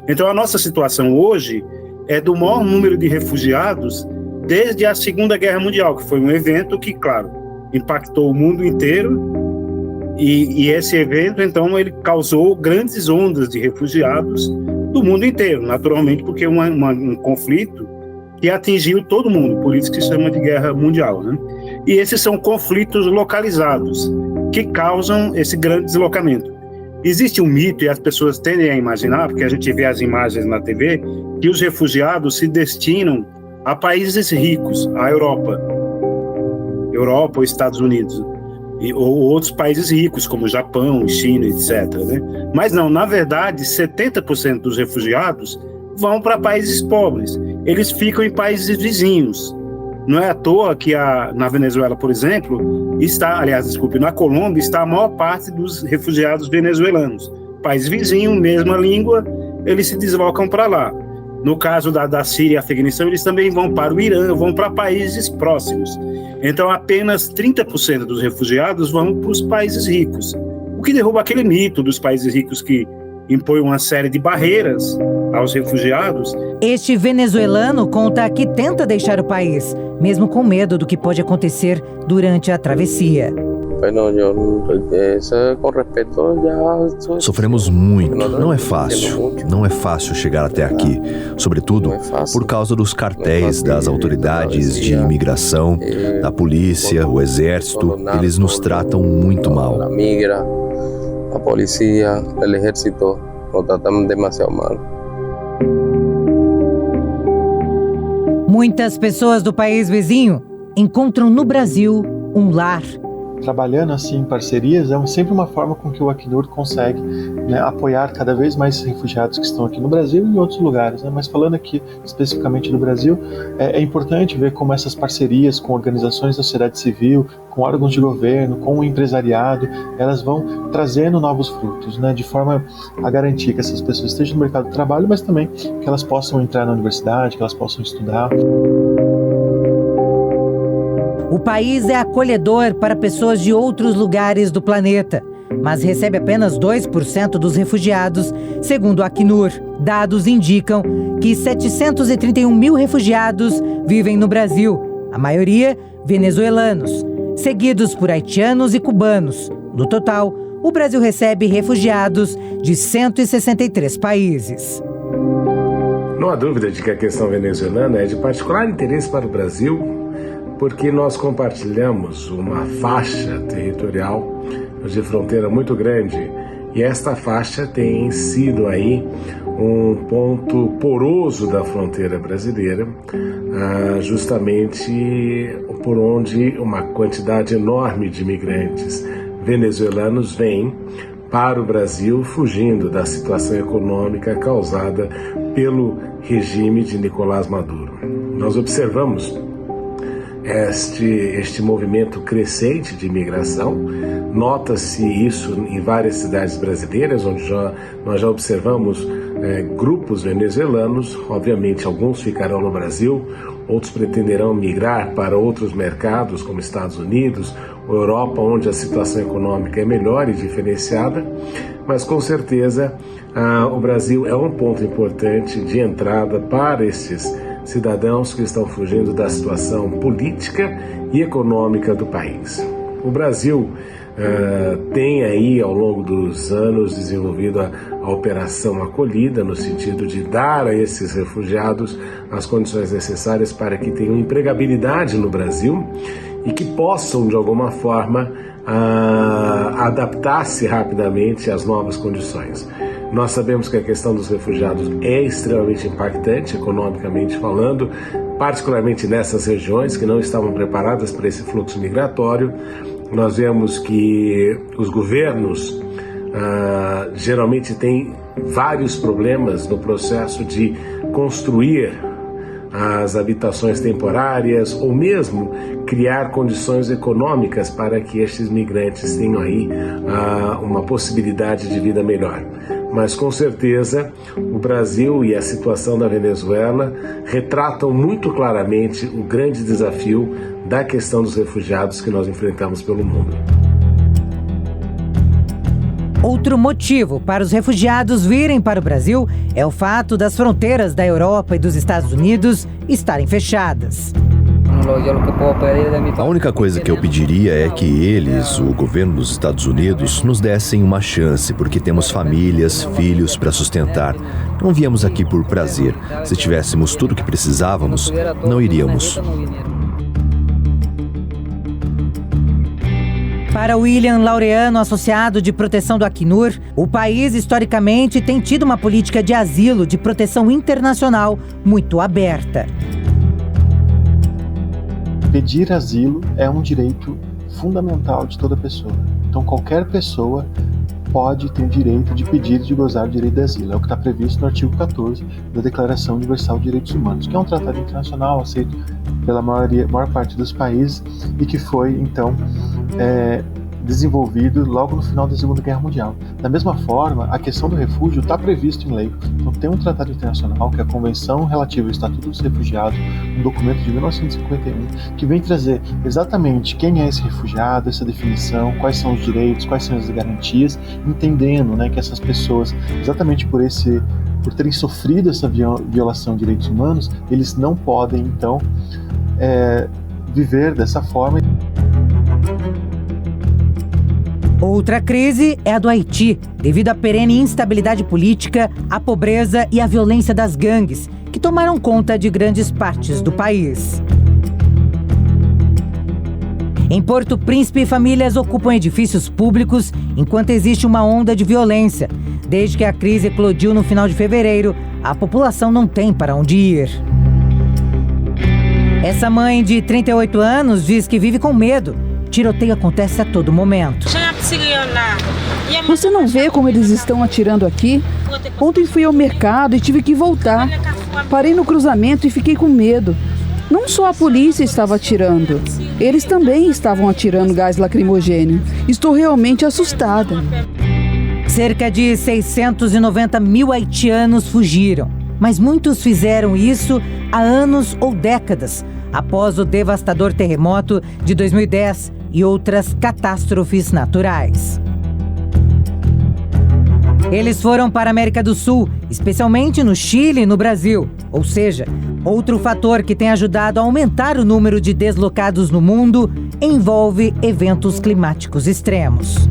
Então, a nossa situação hoje é do maior número de refugiados desde a Segunda Guerra Mundial, que foi um evento que, claro, impactou o mundo inteiro, e esse evento, então, ele causou grandes ondas de refugiados do mundo inteiro, naturalmente, porque é um conflito que atingiu todo mundo, por isso que se chama de guerra mundial, né? E esses são conflitos localizados, que causam esse grande deslocamento. Existe um mito, e as pessoas tendem a imaginar, porque a gente vê as imagens na TV, que os refugiados se destinam a países ricos, a Europa ou Estados Unidos, ou outros países ricos, como Japão, China, etc., né? Mas não, na verdade, 70% dos refugiados vão para países pobres. Eles ficam em países vizinhos. Não é à toa que na Venezuela, por exemplo, na Colômbia, está a maior parte dos refugiados venezuelanos. País vizinho, mesma língua, eles se deslocam para lá. No caso da Síria e Afeganistão, eles também vão para o Irã, vão para países próximos. Então, apenas 30% dos refugiados vão para os países ricos, o que derruba aquele mito dos países ricos que impõe uma série de barreiras aos refugiados. Este venezuelano conta que tenta deixar o país, mesmo com medo do que pode acontecer durante a travessia. Sofremos muito, não é fácil. Não é fácil chegar até aqui, sobretudo por causa dos cartéis das autoridades de imigração, da polícia, o exército. Eles nos tratam muito mal. A polícia, o exército, nos tratam demasiado mal. Muitas pessoas do país vizinho encontram no Brasil um lar. Trabalhando assim em parcerias é sempre uma forma com que o Acnur consegue, né, apoiar cada vez mais refugiados que estão aqui no Brasil e em outros lugares, né? Mas falando aqui especificamente do Brasil, é importante ver como essas parcerias com organizações da sociedade civil, com órgãos de governo, com o empresariado, elas vão trazendo novos frutos, né, de forma a garantir que essas pessoas estejam no mercado de trabalho, mas também que elas possam entrar na universidade, que elas possam estudar. O país é acolhedor para pessoas de outros lugares do planeta, mas recebe apenas 2% dos refugiados, segundo a Acnur. Dados indicam que 731 mil refugiados vivem no Brasil, a maioria venezuelanos, seguidos por haitianos e cubanos. No total, o Brasil recebe refugiados de 163 países. Não há dúvida de que a questão venezuelana é de particular interesse para o Brasil, porque nós compartilhamos uma faixa territorial de fronteira muito grande, e esta faixa tem sido aí um ponto poroso da fronteira brasileira, justamente por onde uma quantidade enorme de imigrantes venezuelanos vem para o Brasil, fugindo da situação econômica causada pelo regime de Nicolás Maduro. Nós observamos este movimento crescente de imigração. Nota-se isso em várias cidades brasileiras, onde nós já observamos grupos venezuelanos. Obviamente, alguns ficarão no Brasil, outros pretenderão migrar para outros mercados, como Estados Unidos ou Europa, onde a situação econômica é melhor e diferenciada, mas com certeza o Brasil é um ponto importante de entrada para esses cidadãos que estão fugindo da situação política e econômica do país. O Brasil tem aí, ao longo dos anos, desenvolvido a Operação Acolhida, no sentido de dar a esses refugiados as condições necessárias para que tenham empregabilidade no Brasil e que possam, de alguma forma, adaptar-se rapidamente às novas condições. Nós sabemos que a questão dos refugiados é extremamente impactante, economicamente falando, particularmente nessas regiões que não estavam preparadas para esse fluxo migratório. Nós vemos que os governos geralmente têm vários problemas no processo de construir as habitações temporárias ou mesmo criar condições econômicas para que estes migrantes tenham aí uma possibilidade de vida melhor. Mas com certeza o Brasil e a situação da Venezuela retratam muito claramente o grande desafio da questão dos refugiados que nós enfrentamos pelo mundo. Outro motivo para os refugiados virem para o Brasil é o fato das fronteiras da Europa e dos Estados Unidos estarem fechadas. A única coisa que eu pediria é que eles, o governo dos Estados Unidos, nos dessem uma chance, porque temos famílias, filhos para sustentar. Não viemos aqui por prazer. Se tivéssemos tudo o que precisávamos, não iríamos. Para William Laureano, associado de proteção do Acnur, o país historicamente tem tido uma política de asilo de proteção internacional muito aberta. Pedir asilo é um direito fundamental de toda pessoa. Então qualquer pessoa pode ter o direito de pedir e de gozar do direito de asilo. É o que está previsto no artigo 14 da Declaração Universal de Direitos Humanos, que é um tratado internacional aceito pela maior parte dos países e que foi, então, desenvolvido logo no final da Segunda Guerra Mundial. Da mesma forma, a questão do refúgio está previsto em lei. Então tem um tratado internacional, que é a Convenção Relativa ao Estatuto dos Refugiados, um documento de 1951, que vem trazer exatamente quem é esse refugiado, essa definição, quais são os direitos, quais são as garantias, entendendo, né, que essas pessoas, exatamente por terem sofrido essa violação de direitos humanos, eles não podem, então, viver dessa forma. Outra crise é a do Haiti, devido à perene instabilidade política, à pobreza e à violência das gangues, que tomaram conta de grandes partes do país. Em Porto Príncipe, famílias ocupam edifícios públicos enquanto existe uma onda de violência. Desde que a crise eclodiu no final de fevereiro, a população não tem para onde ir. Essa mãe de 38 anos diz que vive com medo. Tiroteio acontece a todo momento. Você não vê como eles estão atirando aqui? Ontem fui ao mercado e tive que voltar. Parei no cruzamento e fiquei com medo. Não só a polícia estava atirando, eles também estavam atirando gás lacrimogêneo. Estou realmente assustada. Cerca de 690 mil haitianos fugiram, mas muitos fizeram isso há anos ou décadas, após o devastador terremoto de 2010 e outras catástrofes naturais. Eles foram para a América do Sul, especialmente no Chile e no Brasil. Ou seja, outro fator que tem ajudado a aumentar o número de deslocados no mundo envolve eventos climáticos extremos.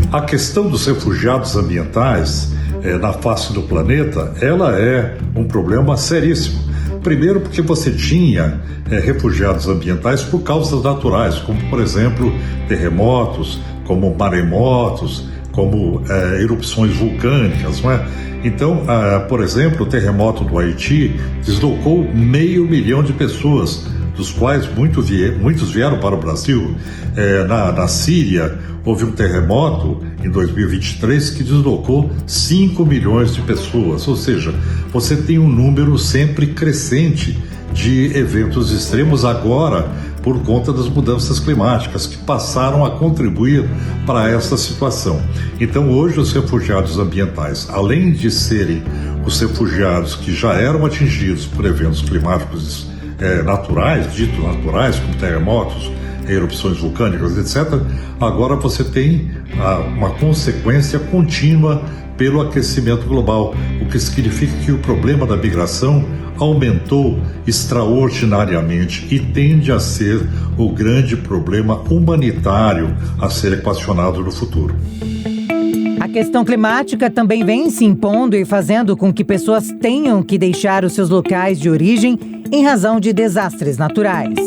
A questão dos refugiados ambientais na face do planeta, ela é um problema seríssimo. Primeiro porque você tinha refugiados ambientais por causas naturais, como, por exemplo, terremotos, como maremotos, como erupções vulcânicas, não é? Então, por exemplo, o terremoto do Haiti deslocou 500 mil de pessoas, dos quais muitos vieram para o Brasil. Na Síria, houve um terremoto em 2023 que deslocou 5 milhões de pessoas, ou seja, você tem um número sempre crescente de eventos extremos agora por conta das mudanças climáticas que passaram a contribuir para essa situação. Então hoje os refugiados ambientais, além de serem os refugiados que já eram atingidos por eventos climáticos naturais, ditos naturais, como terremotos, erupções vulcânicas, etc., agora você tem uma consequência contínua pelo aquecimento global, o que significa que o problema da migração aumentou extraordinariamente e tende a ser o grande problema humanitário a ser equacionado no futuro. A questão climática também vem se impondo e fazendo com que pessoas tenham que deixar os seus locais de origem em razão de desastres naturais.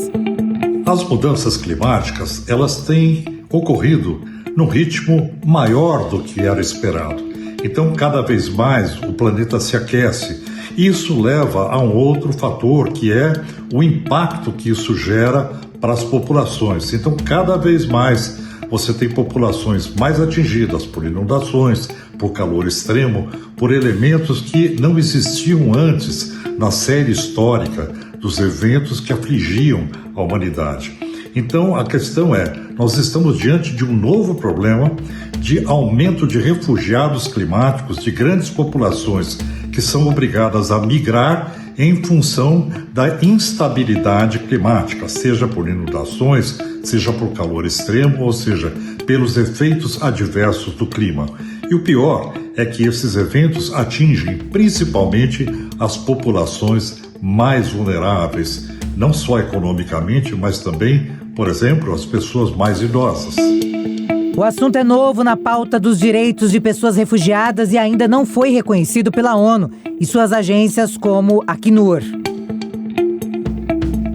As mudanças climáticas, elas têm ocorrido num ritmo maior do que era esperado. Então, cada vez mais o planeta se aquece. Isso leva a um outro fator, que é o impacto que isso gera para as populações. Então, cada vez mais você tem populações mais atingidas por inundações, por calor extremo, por elementos que não existiam antes na série histórica dos eventos que afligiam a humanidade. Então, a questão nós estamos diante de um novo problema de aumento de refugiados climáticos, de grandes populações que são obrigadas a migrar em função da instabilidade climática, seja por inundações, seja por calor extremo, ou seja, pelos efeitos adversos do clima. E o pior é que esses eventos atingem principalmente as populações mais vulneráveis, não só economicamente, mas também, por exemplo, as pessoas mais idosas. O assunto é novo na pauta dos direitos de pessoas refugiadas e ainda não foi reconhecido pela ONU e suas agências como a Acnur.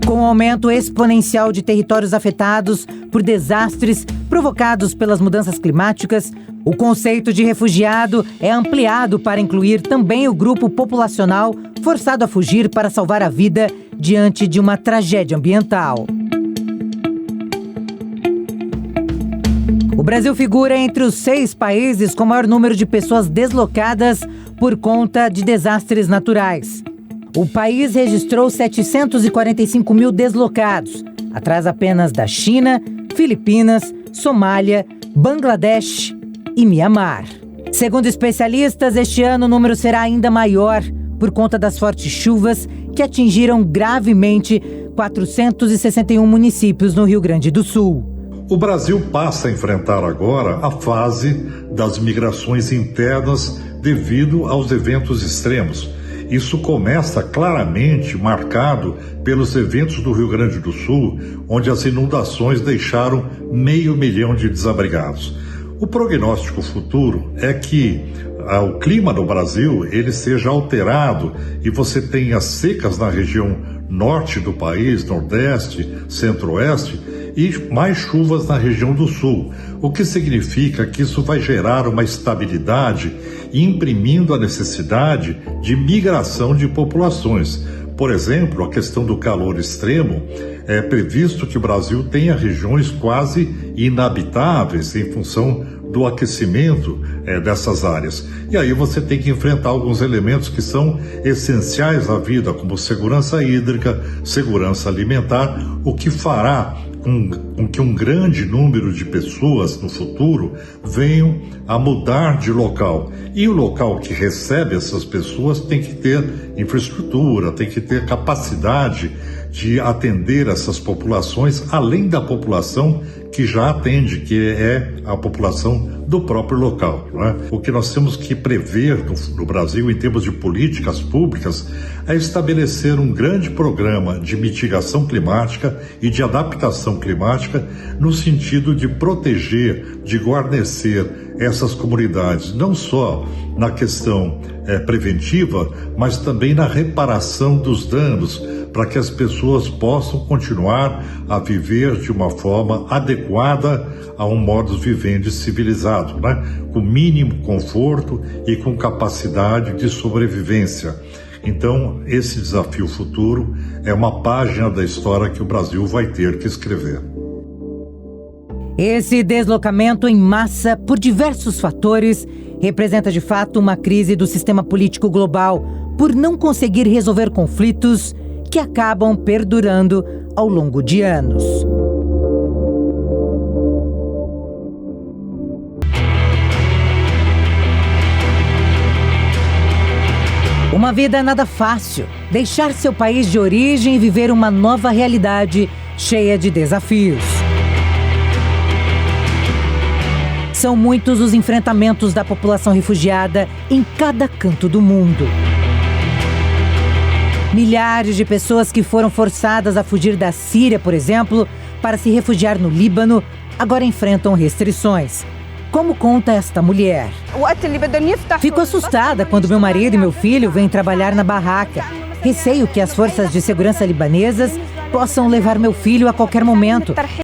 Com o aumento exponencial de territórios afetados por desastres provocados pelas mudanças climáticas, o conceito de refugiado é ampliado para incluir também o grupo populacional forçado a fugir para salvar a vida diante de uma tragédia ambiental. O Brasil figura entre os 6 países com maior número de pessoas deslocadas por conta de desastres naturais. O país registrou 745 mil deslocados, atrás apenas da China, Filipinas, Somália, Bangladesh e Mianmar. Segundo especialistas, este ano o número será ainda maior por conta das fortes chuvas que atingiram gravemente 461 municípios no Rio Grande do Sul. O Brasil passa a enfrentar agora a fase das migrações internas devido aos eventos extremos. Isso começa claramente marcado pelos eventos do Rio Grande do Sul, onde as inundações deixaram 500 mil de desabrigados. O prognóstico futuro é que o clima no Brasil ele seja alterado e você tenha secas na região norte do país, nordeste, centro-oeste, e mais chuvas na região do sul, o que significa que isso vai gerar uma estabilidade, imprimindo a necessidade de migração de populações. Por exemplo, a questão do calor extremo, é previsto que o Brasil tenha regiões quase inabitáveis em função do aquecimento dessas áreas. E aí você tem que enfrentar alguns elementos que são essenciais à vida, como segurança hídrica, segurança alimentar, o que fará com que um grande número de pessoas no futuro venham a mudar de local. E o local que recebe essas pessoas tem que ter infraestrutura, tem que ter capacidade de atender essas populações, além da população que já atende, que é a população do próprio local, não é? O que nós temos que prever no Brasil, em termos de políticas públicas, é estabelecer um grande programa de mitigação climática e de adaptação climática no sentido de proteger, de guarnecer essas comunidades, não só na questão preventiva, mas também na reparação dos danos, para que as pessoas possam continuar a viver de uma forma adequada a um modus vivendi civilizado, né? Com mínimo conforto e com capacidade de sobrevivência. Então, esse desafio futuro é uma página da história que o Brasil vai ter que escrever. Esse deslocamento em massa, por diversos fatores, representa de fato uma crise do sistema político global por não conseguir resolver conflitos que acabam perdurando ao longo de anos. Uma vida nada fácil. Deixar seu país de origem e viver uma nova realidade cheia de desafios. São muitos os enfrentamentos da população refugiada em cada canto do mundo. Milhares de pessoas que foram forçadas a fugir da Síria, por exemplo, para se refugiar no Líbano, agora enfrentam restrições. Como conta esta mulher? Fico assustada quando meu marido e meu filho vêm trabalhar na barraca. Receio que as forças de segurança libanesas possam levar meu filho a qualquer momento.